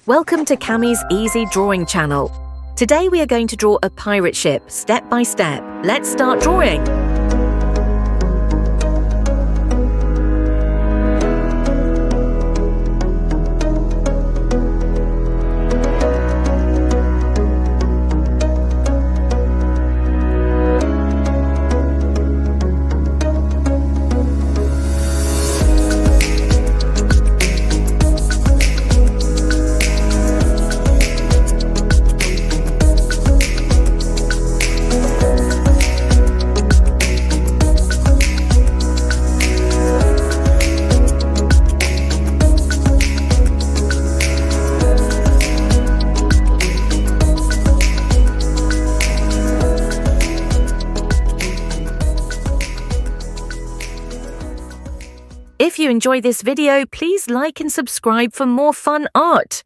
Welcome to Cammie's Easy Drawing channel. Today we are going to draw a pirate ship step by step. Let's start drawing. If you enjoy this video, please like and subscribe for more fun art.